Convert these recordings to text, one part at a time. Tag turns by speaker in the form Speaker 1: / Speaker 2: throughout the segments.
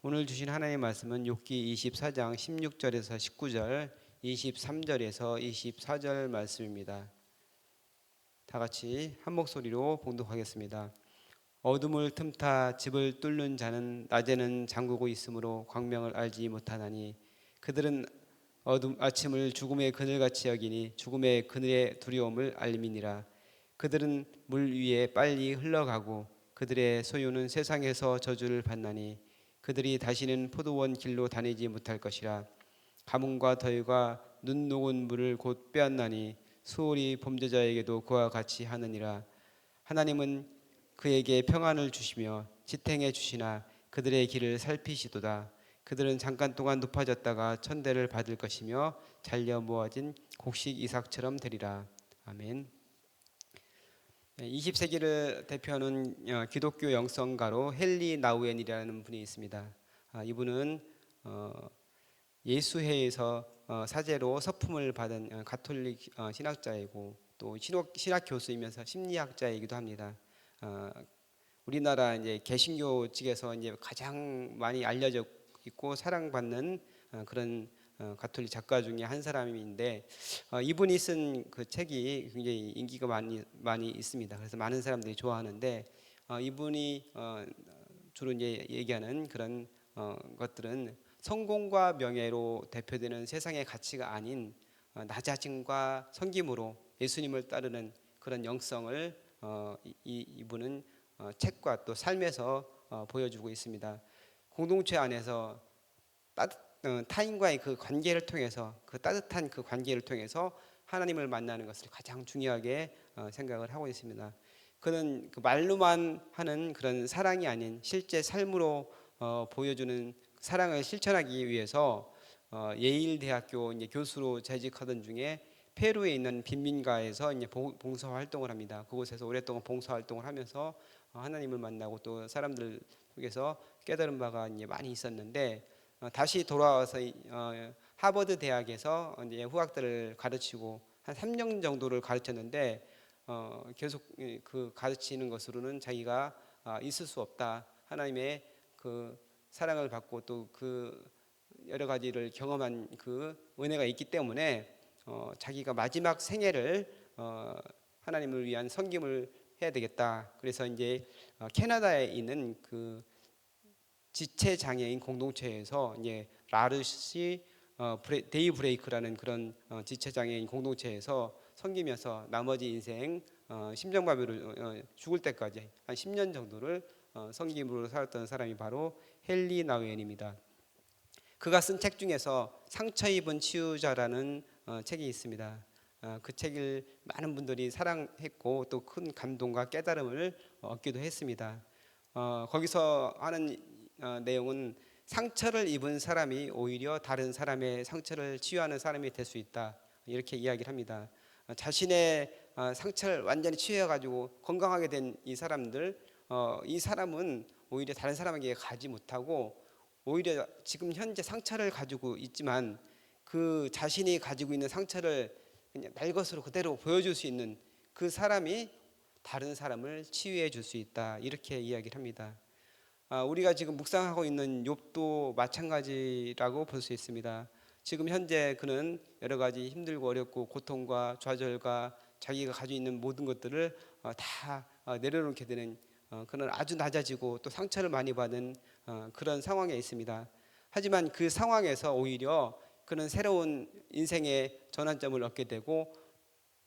Speaker 1: 오늘 주신 하나님의 말씀은 욥기 24장 16절에서 19절, 23절에서 24절 말씀입니다. 다 같이 한 목소리로 봉독하겠습니다. 어둠을 틈타 집을 뚫는 자는 낮에는 잠그고 있으므로 광명을 알지 못하나니 그들은 아침을 죽음의 그늘같이 여기니 죽음의 그늘의 두려움을 알미니라. 그들은 물 위에 빨리 흘러가고 그들의 소유는 세상에서 저주를 받나니 그들이 다시는 포도원 길로 다니지 못할 것이라. 가뭄과 더위가 눈 녹은 물을 곧 빼앗나니 수월이 범죄자에게도 그와 같이 하느니라. 하나님은 그에게 평안을 주시며 지탱해 주시나 그들의 길을 살피시도다. 그들은 잠깐 동안 높아졌다가 천대를 받을 것이며 잘려 모아진 곡식 이삭처럼 되리라. 아멘. 20세기를 대표하는 기독교 영성가로 헨리 나우엔이라는 분이 있습니다. 이분은 예수회에서 사제로 서품을 받은 가톨릭 신학자이고 또 신학 교수이면서 심리학자이기도 합니다. 우리나라 이제 개신교 측에서 이제 가장 많이 알려져 있고 사랑받는 그런 가톨릭 작가 중에 한 사람인데 이분이 쓴 그 책이 굉장히 인기가 많이 있습니다. 그래서 많은 사람들이 좋아하는데 이분이 주로 이제 얘기하는 그런 것들은 성공과 명예로 대표되는 세상의 가치가 아닌 낮아짐과 섬김으로 예수님을 따르는 그런 영성을 이분은 책과 또 삶에서 보여주고 있습니다. 공동체 안에서 타인과의 그 관계를 통해서 그 따뜻한 그 관계를 통해서 하나님을 만나는 것을 가장 중요하게 생각을 하고 있습니다. 그는 그 말로만 하는 그런 사랑이 아닌 실제 삶으로 보여주는 사랑을 실천하기 위해서 예일 대학교 이제 교수로 재직하던 중에 페루에 있는 빈민가에서 이제 봉사 활동을 합니다. 그곳에서 오랫동안 봉사 활동을 하면서 하나님을 만나고 또 사람들 속에서 깨달은 바가 이제 많이 있었는데 다시 돌아와서 하버드 대학에서 이제 후학들을 가르치고 한 3년 정도를 가르쳤는데 계속 그 가르치는 것으로는 자기가 있을 수 없다. 하나님의 그 사랑을 받고 또 그 여러 가지를 경험한 그 은혜가 있기 때문에 자기가 마지막 생애를 하나님을 위한 섬김을 해야 되겠다. 그래서 이제 캐나다에 있는 그 지체 장애인 공동체에서 이제 라르시 데이 브레이크라는 그런 지체 장애인 공동체에서 섬기면서 나머지 인생 심정마비로 죽을 때까지 한 10년 정도를 섬김으로 살았던 사람이 바로 헨리 나우엔입니다. 그가 쓴 책 중에서 상처 입은 치유자라는 책이 있습니다. 그 책을 많은 분들이 사랑했고 또 큰 감동과 깨달음을 얻기도 했습니다. 거기서 하는 내용은 상처를 입은 사람이 오히려 다른 사람의 상처를 치유하는 사람이 될 수 있다. 이렇게 이야기를 합니다. 자신의 상처를 완전히 치유해가지고 건강하게 된 이 사람들, 이 사람은 오히려 다른 사람에게 가지 못하고 오히려 지금 현재 상처를 가지고 있지만 그 자신이 가지고 있는 상처를 그냥 날 것으로 그대로 보여줄 수 있는 그 사람이 다른 사람을 치유해 줄 수 있다. 이렇게 이야기를 합니다. 우리가 지금 묵상하고 있는 욥도 마찬가지라고 볼 수 있습니다. 지금 현재 그는 여러 가지 힘들고 어렵고 고통과 좌절과 자기가 가지고 있는 모든 것들을 다 내려놓게 되는 그런 아주 낮아지고 또 상처를 많이 받은 그런 상황에 있습니다. 하지만 그 상황에서 오히려 그는 새로운 인생의 전환점을 얻게 되고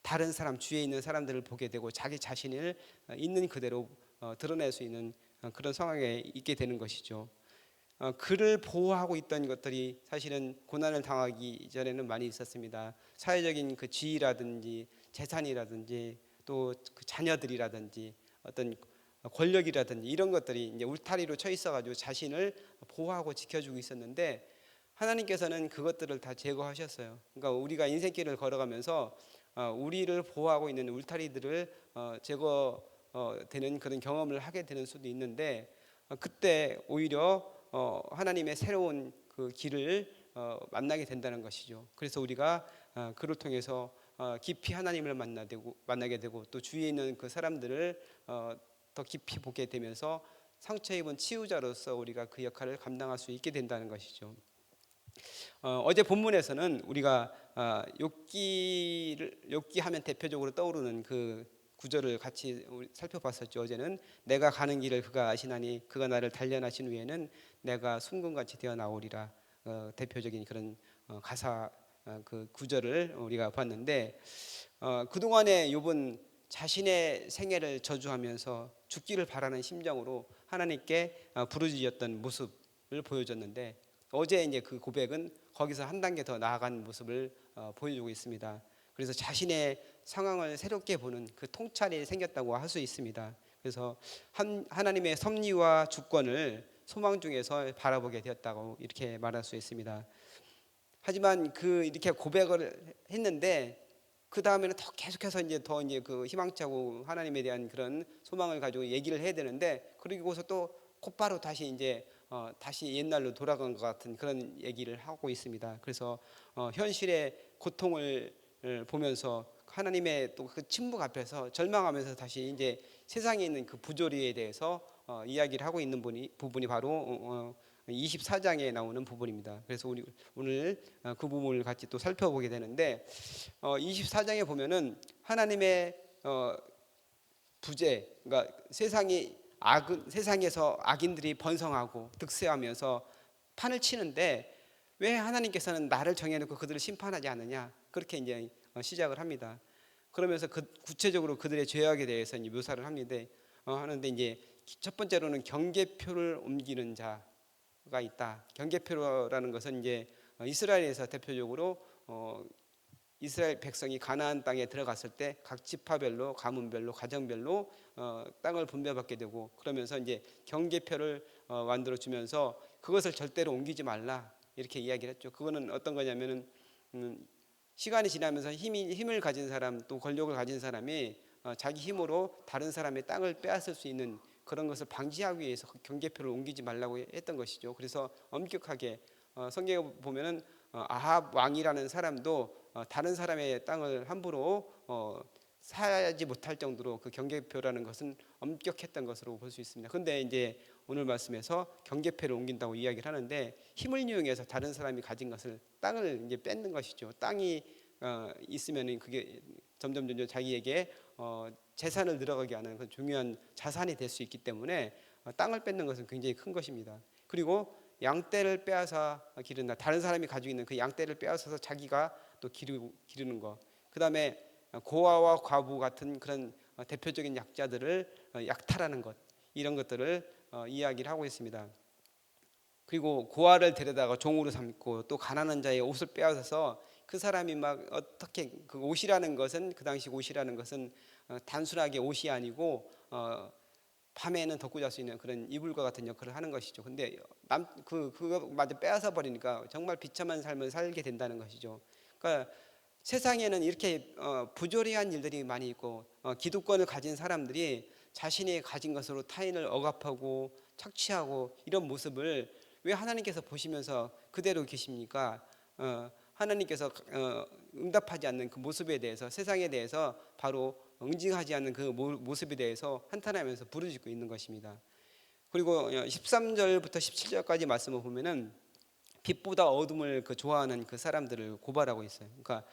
Speaker 1: 다른 사람 주위에 있는 사람들을 보게 되고 자기 자신을 있는 그대로 드러낼 수 있는 그런 상황에 있게 되는 것이죠. 그를 보호하고 있던 것들이 사실은 고난을 당하기 전에는 많이 있었습니다. 사회적인 그 지위라든지 재산이라든지 또 그 자녀들이라든지 어떤 권력이라든지 이런 것들이 이제 울타리로 쳐 있어가지고 자신을 보호하고 지켜주고 있었는데 하나님께서는 그것들을 다 제거하셨어요. 그러니까 우리가 인생길을 걸어가면서 우리를 보호하고 있는 울타리들을 제거되는 그런 경험을 하게 되는 수도 있는데 그때 오히려 하나님의 새로운 그 길을 만나게 된다는 것이죠. 그래서 우리가 그를 통해서 깊이 하나님을 만나게 되고 또 주위에 있는 그 사람들을 더 깊이 보게 되면서 상처 입은 치유자로서 우리가 그 역할을 감당할 수 있게 된다는 것이죠. 어제 본문에서는 우리가 욥기 하면 대표적으로 떠오르는 그 구절을 같이 살펴봤었죠. 어제는 내가 가는 길을 그가 아시나니 그가 나를 단련하신 후에는 내가 순금같이 되어 나오리라. 대표적인 그런 가사 그 구절을 우리가 봤는데, 그동안에 욥은 자신의 생애를 저주하면서 죽기를 바라는 심정으로 하나님께 부르짖었던 모습을 보여줬는데, 어제 이제 그 고백은 거기서 한 단계 더 나아간 모습을 보여주고 있습니다. 그래서 자신의 상황을 새롭게 보는 그 통찰이 생겼다고 할 수 있습니다. 그래서 하나님의 섭리와 주권을 소망 중에서 바라보게 되었다고 이렇게 말할 수 있습니다. 하지만 이렇게 고백을 했는데 그 다음에는 더 계속해서 이제 그 희망차고 하나님에 대한 그런 소망을 가지고 얘기를 해야 되는데, 그리고서 또 곧바로 다시 이제 다시 옛날로 돌아간 것 같은 그런 얘기를 하고 있습니다. 그래서 현실의 고통을 보면서 하나님의 또 그 침묵 앞에서 절망하면서 다시 이제 세상에 있는 그 부조리에 대해서 이야기를 하고 있는 부분이 바로 24장에 나오는 부분입니다. 그래서 우리 오늘 그 부분을 같이 또 살펴보게 되는데, 24장에 보면은 하나님의 부재, 그러니까 세상에서 악인들이 번성하고 득세하면서 판을 치는데 왜 하나님께서는 나를 정해놓고 그들을 심판하지 않느냐, 그렇게 이제 시작을 합니다. 그러면서 구체적으로 그들의 죄악에 대해서 이제 묘사를 하는데 이제 첫 번째로는 경계표를 옮기는 자가 있다. 경계표라는 것은 이제 이스라엘에서 대표적으로 이스라엘 백성이 가나안 땅에 들어갔을 때 각 지파별로, 가문별로, 가정별로 땅을 분배받게 되고, 그러면서 이제 경계표를 만들어 주면서 그것을 절대로 옮기지 말라 이렇게 이야기를 했죠. 그거는 어떤 거냐면은 시간이 지나면서 힘을 가진 사람, 또 권력을 가진 사람이 자기 힘으로 다른 사람의 땅을 빼앗을 수 있는 그런 것을 방지하기 위해서 경계표를 옮기지 말라고 했던 것이죠. 그래서 엄격하게 성경에 보면은 아합 왕이라는 사람도 다른 사람의 땅을 함부로 사지 못할 정도로 그 경계표라는 것은 엄격했던 것으로 볼 수 있습니다. 그런데 이제 오늘 말씀에서 경계표를 옮긴다고 이야기를 하는데, 힘을 이용해서 다른 사람이 가진 것을, 땅을 이제 뺏는 것이죠. 땅이 있으면 그게 점점 자기에게 재산을 늘어가게 하는 그 중요한 자산이 될 수 있기 때문에 땅을 뺏는 것은 굉장히 큰 것입니다. 그리고 양떼를 빼앗아 기른다. 다른 사람이 가지고 있는 그 양떼를 빼앗아서 자기가 또 기르는 것. 그 다음에 고아와 과부 같은 그런 대표적인 약자들을 약탈하는 것, 이런 것들을 이야기를 하고 있습니다. 그리고 고아를 데려다가 종으로 삼고, 또 가난한 자의 옷을 빼앗아서 그 사람이 막 어떻게, 그 옷이라는 것은, 그 당시 옷이라는 것은 단순하게 옷이 아니고 밤에는 덮고 잘 수 있는 그런 이불과 같은 역할을 하는 것이죠. 근데 그거마저 빼앗아 버리니까 정말 비참한 삶을 살게 된다는 것이죠. 그러니까 세상에는 이렇게 부조리한 일들이 많이 있고, 기득권을 가진 사람들이 자신이 가진 것으로 타인을 억압하고 착취하고 이런 모습을 왜 하나님께서 보시면서 그대로 계십니까? 하나님께서 응답하지 않는 그 모습에 대해서, 세상에 대해서 바로 응징하지 않는 그 모습에 대해서 한탄하면서 부르짖고 있는 것입니다. 그리고 13절부터 17절까지 말씀을 보면은 빛보다 어둠을 좋아하는 그 사람들을 고발하고 있어요. 그러니까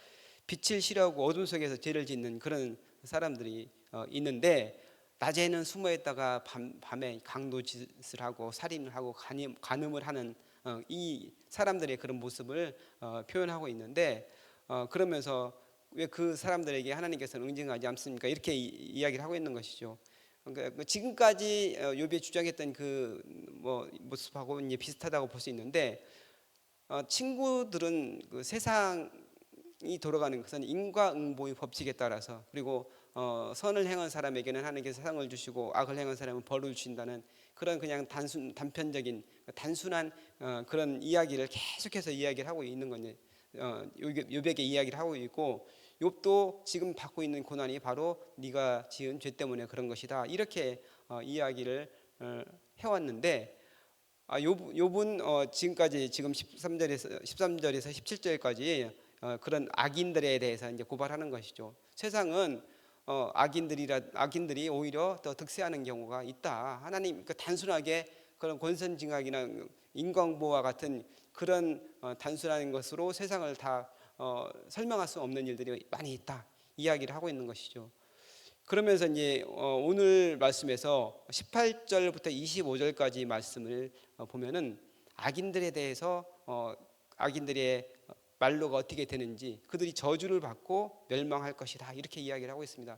Speaker 1: 빛을 싫어하고 어둠 속에서 죄를 짓는 그런 사람들이 있는데, 낮에는 숨어 있다가 밤에 강도짓을 하고 살인을 하고 간음을 하는 이 사람들의 그런 모습을 표현하고 있는데, 그러면서 왜 그 사람들에게 하나님께서는 응징하지 않습니까? 이렇게 이야기를 하고 있는 것이죠. 그러니까 지금까지 욥이 주장했던 그 모습하고 이제 비슷하다고 볼 수 있는데, 친구들은 그 세상이 돌아가는 것은 인과응보의 법칙에 따라서, 그리고 선을 행한 사람에게는 하나님께서 상을 주시고 악을 행한 사람은 벌을 주신다는 그런 그냥 단편적인 단순한 그런 이야기를 계속해서 이야기를 하고 있는 건데, 욥에게 이야기를 하고 있고, 욥도 지금 받고 있는 고난이 바로 네가 지은 죄 때문에 그런 것이다, 이렇게 이야기를 해왔는데, 욥은 지금까지 지금 13절에서 17절까지 그런 악인들에 대해서 이제 고발하는 것이죠. 세상은 악인들이 오히려 더 득세하는 경우가 있다. 하나님 그 단순하게 그런 권선징악이나 인광보와 같은 그런 단순한 것으로 세상을 다 설명할 수 없는 일들이 많이 있다. 이야기를 하고 있는 것이죠. 그러면서 이제 오늘 말씀에서 18절부터 25절까지 말씀을 보면은 악인들에 대해서 악인들의 말로가 어떻게 되는지, 그들이 저주를 받고 멸망할 것이다, 이렇게 이야기를 하고 있습니다.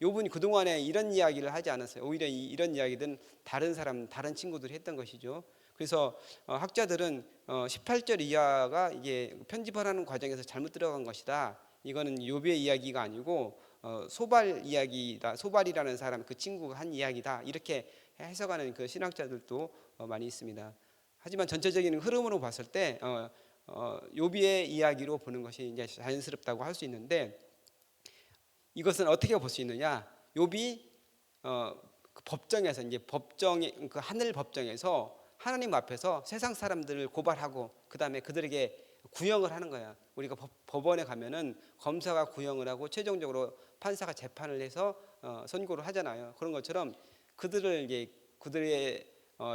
Speaker 1: 욥은 그동안에 이런 이야기를 하지 않았어요. 오히려 이런 이야기들은 다른 친구들이 했던 것이죠. 그래서 학자들은 18절 이하가 이게 편집을 하는 과정에서 잘못 들어간 것이다. 이거는 욥의 이야기가 아니고 소발 이야기다. 소발이라는 사람 그 친구가 한 이야기다. 이렇게 해석하는 그 신학자들도 많이 있습니다. 하지만 전체적인 흐름으로 봤을 때 욥의 이야기로 보는 것이 이제 자연스럽다고 할 수 있는데, 이것은 어떻게 볼 수 있느냐? 욥이 그 법정에서 이제 그 하늘 법정에서 하나님 앞에서 세상 사람들을 고발하고 그 다음에 그들에게 구형을 하는 거야. 우리가 법원에 가면은 검사가 구형을 하고 최종적으로 판사가 재판을 해서 선고를 하잖아요. 그런 것처럼 그들의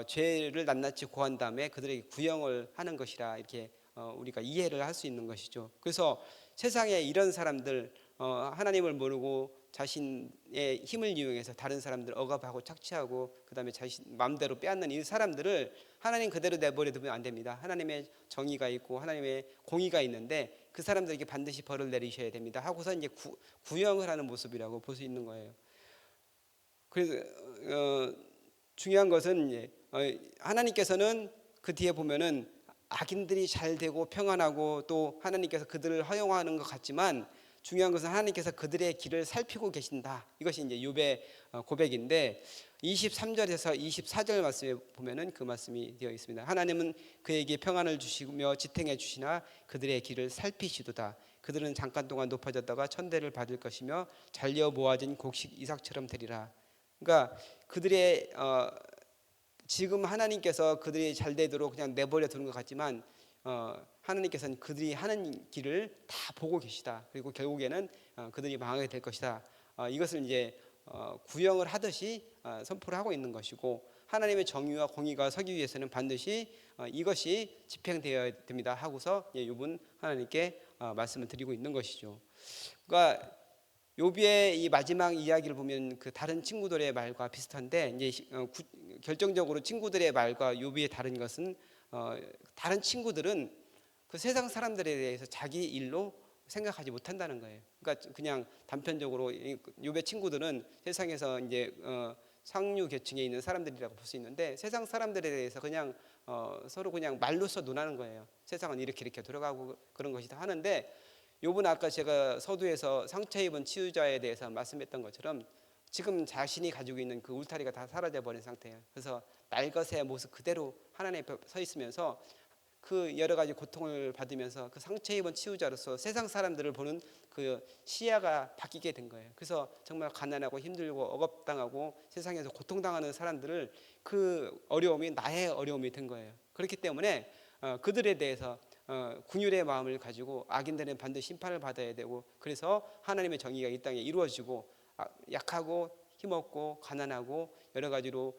Speaker 1: 죄를 낱낱이 고한 다음에 그들에게 구형을 하는 것이라 이렇게 우리가 이해를 할 수 있는 것이죠. 그래서 세상에 이런 사람들, 하나님을 모르고 자신의 힘을 이용해서 다른 사람들 억압하고 착취하고 그 다음에 자신 마음대로 빼앗는 이 사람들을 하나님 그대로 내버려 두면 안 됩니다. 하나님의 정의가 있고 하나님의 공의가 있는데 그 사람들에게 반드시 벌을 내리셔야 됩니다 하고서 이제 구형을 하는 모습이라고 볼 수 있는 거예요. 그래서 중요한 것은 하나님께서는 그 뒤에 보면은 악인들이 잘 되고 평안하고 또 하나님께서 그들을 허용하는 것 같지만, 중요한 것은 하나님께서 그들의 길을 살피고 계신다. 이것이 이제 욥의 고백인데, 23절에서 24절 말씀에 보면은 그 말씀이 되어 있습니다. 하나님은 그에게 평안을 주시며 지탱해 주시나 그들의 길을 살피시도다. 그들은 잠깐 동안 높아졌다가 천대를 받을 것이며 잘려 모아진 곡식 이삭처럼 되리라. 그러니까 그들의 지금 하나님께서 그들이 잘 되도록 그냥 내버려 두는 것 같지만 하나님께서는 그들이 하는 길을 다 보고 계시다. 그리고 결국에는 그들이 망하게 될 것이다. 이것을 이제 구형을 하듯이 선포를 하고 있는 것이고, 하나님의 정의와 공의가 서기 위해서는 반드시 이것이 집행되어야 됩니다 하고서 욥은 하나님께 말씀을 드리고 있는 것이죠. 그러니까 욥의 이 마지막 이야기를 보면 그 다른 친구들의 말과 비슷한데, 이제 결정적으로 친구들의 말과 욥이 다른 것은 다른 친구들은 그 세상 사람들에 대해서 자기 일로 생각하지 못한다는 거예요. 그러니까 그냥 단편적으로 욥의 친구들은 세상에서 이제 상류 계층에 있는 사람들이라고 볼 수 있는데, 세상 사람들에 대해서 그냥 서로 그냥 말로써 논하는 거예요. 세상은 이렇게 돌아가고 그런 것이다 하는데, 욥은 아까 제가 서두에서 상처 입은 치유자에 대해서 말씀했던 것처럼 지금 자신이 가지고 있는 그 울타리가 다 사라져 버린 상태예요. 그래서 날것의 모습 그대로 하나님 앞에 서 있으면서 그 여러 가지 고통을 받으면서 그 상처 입은 치유자로서 세상 사람들을 보는 그 시야가 바뀌게 된 거예요. 그래서 정말 가난하고 힘들고 억압당하고 세상에서 고통당하는 사람들을 그 어려움이 나의 어려움이 된 거예요. 그렇기 때문에 그들에 대해서 긍휼의 마음을 가지고 악인들은 반드시 심판을 받아야 되고, 그래서 하나님의 정의가 이 땅에 이루어지고 약하고 힘없고 가난하고 여러 가지로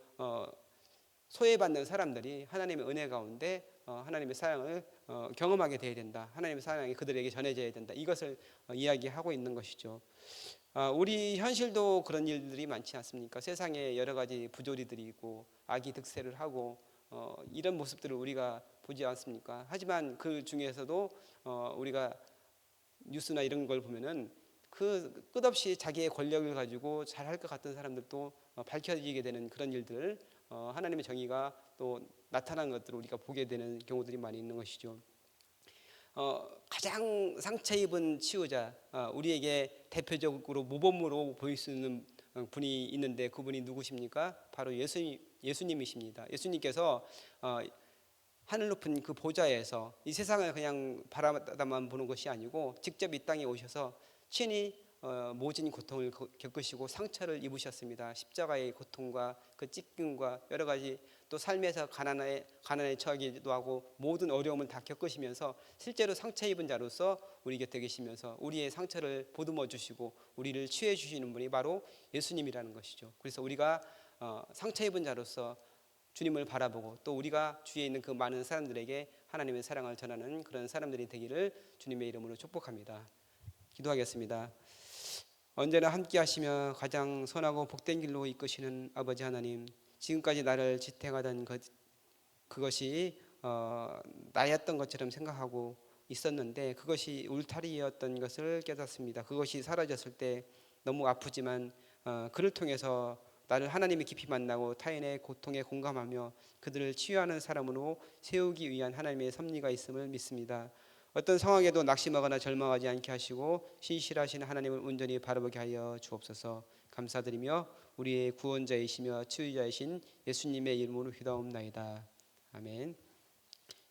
Speaker 1: 소외받는 사람들이 하나님의 은혜 가운데 하나님의 사랑을 경험하게 되어야 된다. 하나님의 사랑이 그들에게 전해져야 된다. 이것을 이야기하고 있는 것이죠. 우리 현실도 그런 일들이 많지 않습니까? 세상에 여러 가지 부조리들이 있고 악이 득세를 하고 이런 모습들을 우리가 보지 않습니까? 하지만 그 중에서도 우리가 뉴스나 이런 걸 보면은 그 끝없이 자기의 권력을 가지고 잘할 것 같은 사람들도 밝혀지게 되는 그런 일들, 하나님의 정의가 또 나타나는 것들을 우리가 보게 되는 경우들이 많이 있는 것이죠. 가장 상처 입은 치유자, 우리에게 대표적으로 모범으로 보일 수 있는 분이 있는데 그분이 누구십니까? 바로 예수님이십니다. 예수님께서 하늘 높은 그 보좌에서 이 세상을 그냥 바라다만 보는 것이 아니고 직접 이 땅에 오셔서 친히 모진 고통을 겪으시고 상처를 입으셨습니다. 십자가의 고통과 그 찢김과 여러 가지 또 삶에서 가난에 처하기도 하고 모든 어려움을 다 겪으시면서 실제로 상처 입은 자로서 우리 곁에 계시면서 우리의 상처를 보듬어 주시고 우리를 치유해 주시는 분이 바로 예수님이라는 것이죠. 그래서 우리가 상처 입은 자로서 주님을 바라보고 또 우리가 주위에 있는 그 많은 사람들에게 하나님의 사랑을 전하는 그런 사람들이 되기를 주님의 이름으로 축복합니다. 기도하겠습니다. 언제나 함께 하시며 가장 선하고 복된 길로 이끄시는 아버지 하나님, 지금까지 나를 지탱하던 그것이 나였던 것처럼 생각하고 있었는데 그것이 울타리였던 것을 깨닫습니다. 그것이 사라졌을 때 너무 아프지만 그를 통해서 나를 하나님이 깊이 만나고 타인의 고통에 공감하며 그들을 치유하는 사람으로 세우기 위한 하나님의 섭리가 있음을 믿습니다. 어떤 상황에도 낙심하거나 절망하지 않게 하시고 신실하신 하나님을 온전히 바라보게 하여 주옵소서. 감사드리며 우리의 구원자이시며 치유자이신 예수님의 이름으로 기도하옵나이다. 아멘.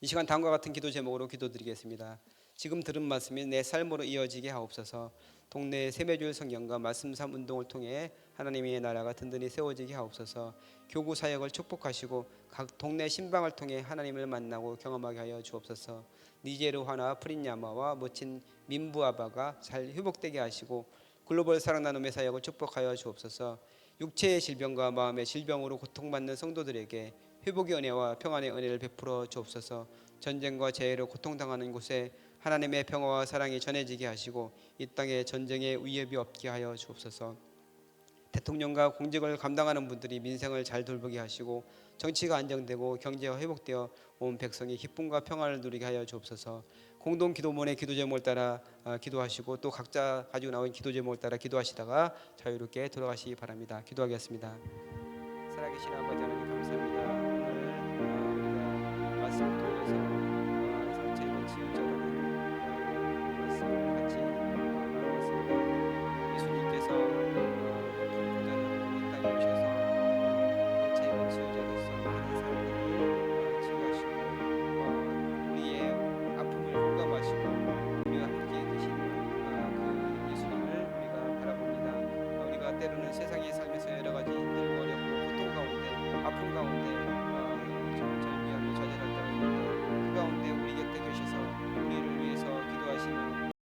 Speaker 1: 이 시간 다음과 같은 기도 제목으로 기도드리겠습니다. 지금 들은 말씀이 내 삶으로 이어지게 하옵소서. 동네 세매주일 성경과 말씀 삶 운동을 통해 하나님의 나라가 든든히 세워지게 하옵소서. 교구 사역을 축복하시고 각 동네 신방을 통해 하나님을 만나고 경험하게 하여 주옵소서. 니제르화나 프린야마와 멋진 민부아바가 잘 회복되게 하시고 글로벌 사랑 나눔의 사역을 축복하여 주옵소서. 육체의 질병과 마음의 질병으로 고통받는 성도들에게 회복의 은혜와 평안의 은혜를 베풀어 주옵소서. 전쟁과 재해로 고통당하는 곳에 하나님의 평화와 사랑이 전해지게 하시고 이 땅에 전쟁의 위협이 없게 하여 주옵소서. 대통령과 공직을 감당하는 분들이 민생을 잘 돌보게 하시고 정치가 안정되고 경제가 회복되어 온 백성이 기쁨과 평안을 누리게 하여 주옵소서. 공동 기도문의 기도 제목을 따라 기도하시고 또 각자 가지고 나온 기도 제목을 따라 기도하시다가 자유롭게 돌아가시기 바랍니다. 기도하겠습니다. 살아계신 아버지 하나님 감사합니다. 오늘 우리가 말씀을 통해서 상처 입은 치유자라는 말씀을 같이 나누었습니다. 예수님께서 이 땅에 오셔서 상처 입은 치유자로서 많은 사람들을 치유하시고 우리의 아픔을 공감하시고 우리와 함께 계신 그 예수님을 우리가 바라봅니다. 우리가 때로는 세상의 삶에서 여러 가지 힘들고 어렵고 고통 가운데 아픔 가운데